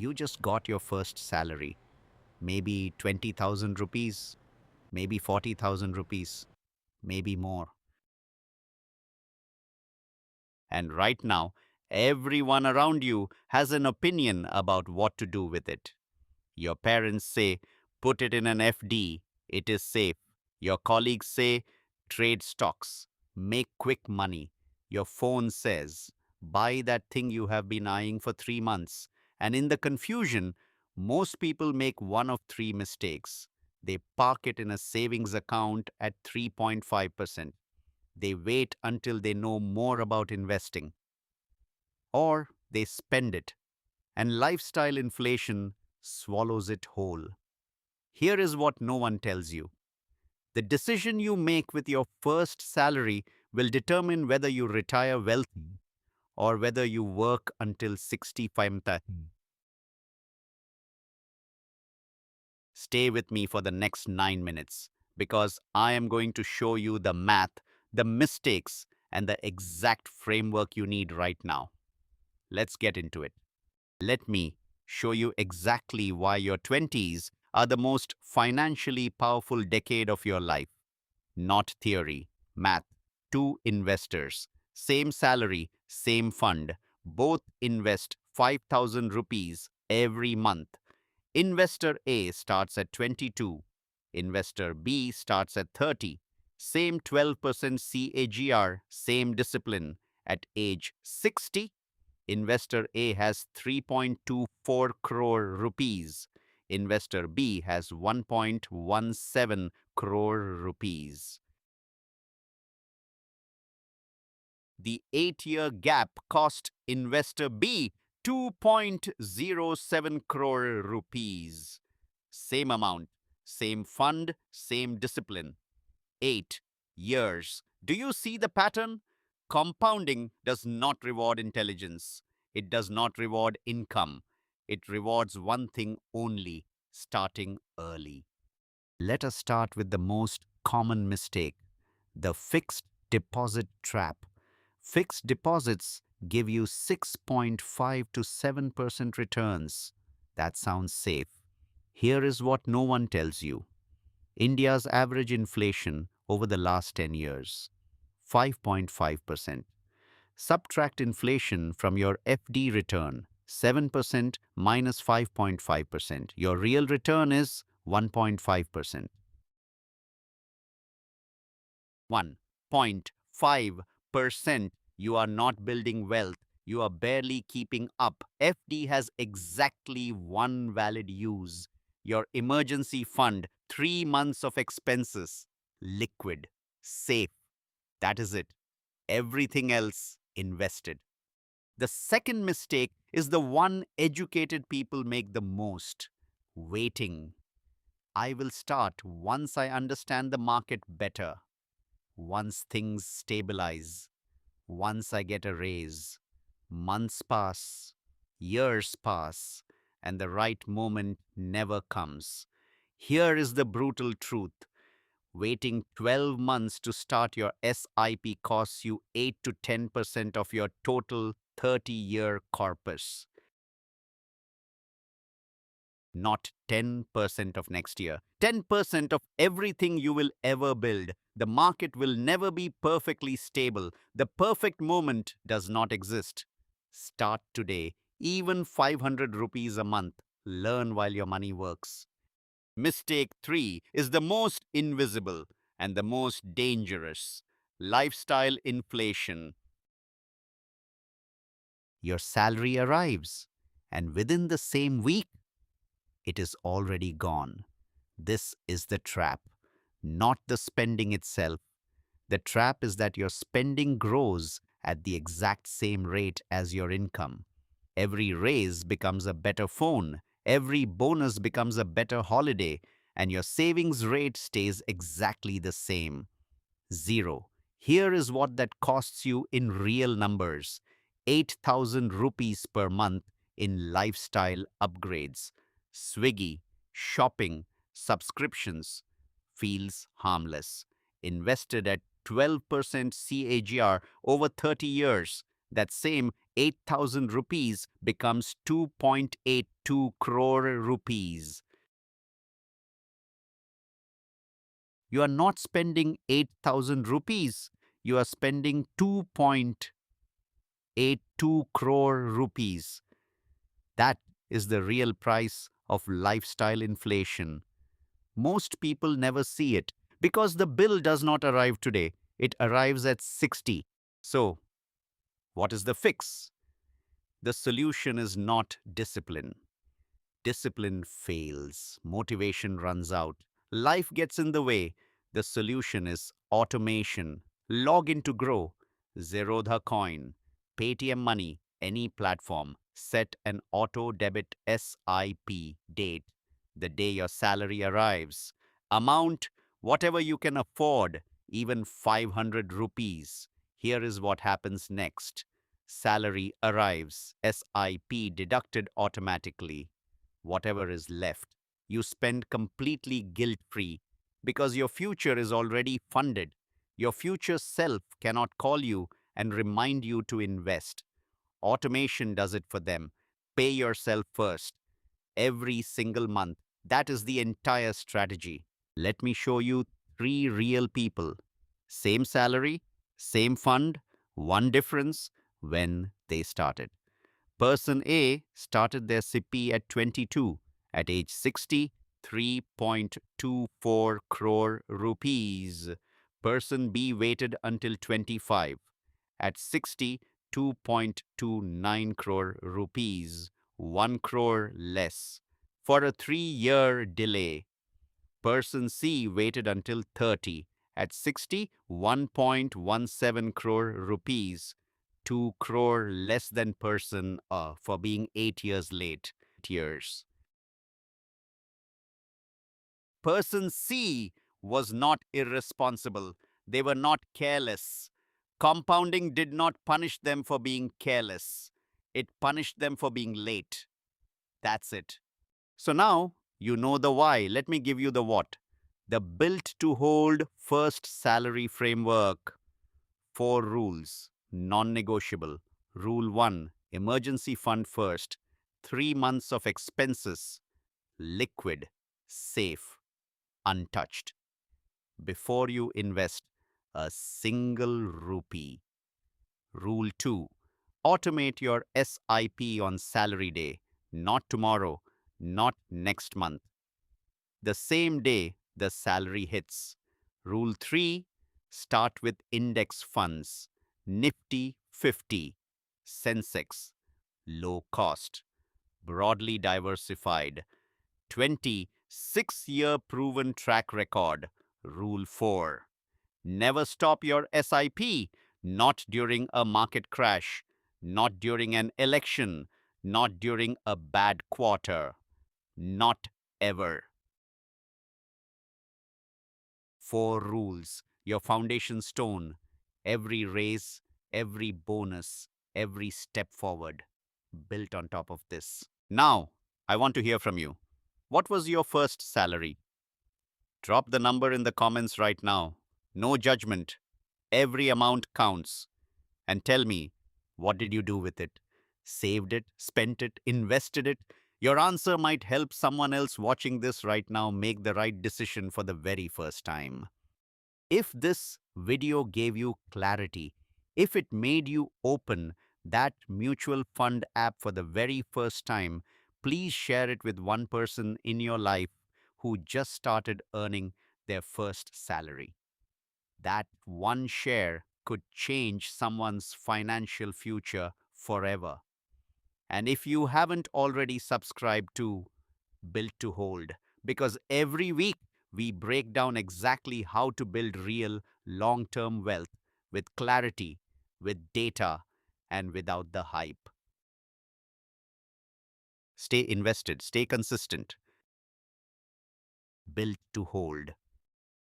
You just got your first salary, maybe 20,000 rupees, maybe 40,000 rupees, maybe more. And right now, everyone around you has an opinion about what to do with it. Your parents say, put it in an FD, it is safe. Your colleagues say, trade stocks, make quick money. Your phone says, buy that thing you have been eyeing for 3 months. And in the confusion, most people make one of three mistakes. They park it in a savings account at 3.5%. They wait until they know more about investing. Or they spend it, and lifestyle inflation swallows it whole. Here is what no one tells you. The decision you make with your first salary will determine whether you retire wealthy or whether you work until 65. Stay with me for the next 9 minutes because I am going to show you the math, the mistakes, and the exact framework you need right now. Let's get into it. Let me show you exactly why your 20s are the most financially powerful decade of your life. Not theory, math. Two investors, same salary, same fund. Both invest 5,000 rupees every month. Investor A starts at 22. Investor B starts at 30. Same 12% CAGR, same discipline. At age 60, Investor A has 3.24 crore rupees. Investor B has 1.17 crore rupees. The 8-year gap cost Investor B 2.07 crore rupees. Same amount, same fund, same discipline. 8 years. Do you see the pattern? Compounding does not reward intelligence. It does not reward income. It rewards one thing only: starting early. Let us start with the most common mistake: the fixed deposit trap. Fixed deposits give you 6.5 to 7% returns. That sounds safe. Here is what no one tells you. India's average inflation over the last 10 years, 5.5%. Subtract inflation from your FD return, 7% minus 5.5%. Your real return is 1.5%. 1.5%. You are not building wealth. You are barely keeping up. FD has exactly one valid use: your emergency fund, 3 months of expenses, liquid, safe. That is it. Everything else invested. The second mistake is the one educated people make the most: waiting. I will start once I understand the market better, once things stabilize, once I get a raise. Months pass, years pass, and the right moment never comes. Here is the brutal truth. Waiting 12 months to start your SIP costs you 8 to 10% of your total 30-year corpus, not 10% of next year. 10% of everything you will ever build. The market will never be perfectly stable. The perfect moment does not exist. Start today, even 500 rupees a month. Learn while your money works. Mistake 3 is the most invisible and the most dangerous: lifestyle inflation. Your salary arrives, and within the same week, it is already gone. This is the trap, not the spending itself. The trap is that your spending grows at the exact same rate as your income. Every raise becomes a better phone, every bonus becomes a better holiday, and your savings rate stays exactly the same: zero. Here is what that costs you in real numbers: 8,000 rupees per month in lifestyle upgrades. Swiggy, shopping, subscriptions. Feels harmless. Invested at 12% CAGR over 30 years. That same 8,000 rupees becomes 2.82 crore rupees. You are not spending 8,000 rupees. You are spending 2.82 crore rupees. That is the real price of lifestyle inflation. Most people never see it because the bill does not arrive today. It arrives at 60. So, what is the fix? The solution is not discipline. Discipline fails, motivation runs out, life gets in the way. The solution is automation. Log into Grow, Zerodha Coin, Paytm Money, any platform. Set an auto debit SIP date, the day your salary arrives. Amount, whatever you can afford, even 500 rupees. Here is what happens next. Salary arrives, SIP deducted automatically. Whatever is left, you spend completely guilt-free because your future is already funded. Your future self cannot call you and remind you to invest. Automation does it for them. Pay yourself first, every single month. That is the entire strategy. Let me show you three real people. Same salary, same fund, one difference when they started. Person A started their CP at 22. At age 60, 3.24 crore rupees. Person B waited until 25. At 60, 2.29 crore rupees. 1 crore less. For a 3-year delay. Person C waited until 30. At 60, 1.17 crore rupees. 2 crore less than person for being 8 years late. Years. Person C was not irresponsible. They were not careless. Compounding did not punish them for being careless. It punished them for being late. That's it. So now you know the why. Let me give you the what. The built to hold first salary framework. 4 rules, non negotiable. Rule 1, emergency fund first. 3 months of expenses, liquid, safe, untouched. Before you invest a single rupee. Rule 2, automate your SIP on salary day, not tomorrow, not next month. The same day the salary hits. Rule 3, start with index funds, Nifty 50, Sensex, low cost, broadly diversified, 26-year proven track record. Rule 4, never stop your SIP, not during a market crash, not during an election, not during a bad quarter, not ever. 4 rules, your foundation stone, every raise, every bonus, every step forward, built on top of this. Now, I want to hear from you. What was your first salary? Drop the number in the comments right now. No judgment. Every amount counts. And tell me, what did you do with it? Saved it, spent it, invested it? Your answer might help someone else watching this right now make the right decision for the very first time. If this video gave you clarity, if it made you open that mutual fund app for the very first time, please share it with one person in your life who just started earning their first salary. That one share could change someone's financial future forever. And if you haven't already subscribed to Built to Hold, because every week we break down exactly how to build real long term wealth with clarity, with data, and without the hype. Stay invested, stay consistent. Built to Hold.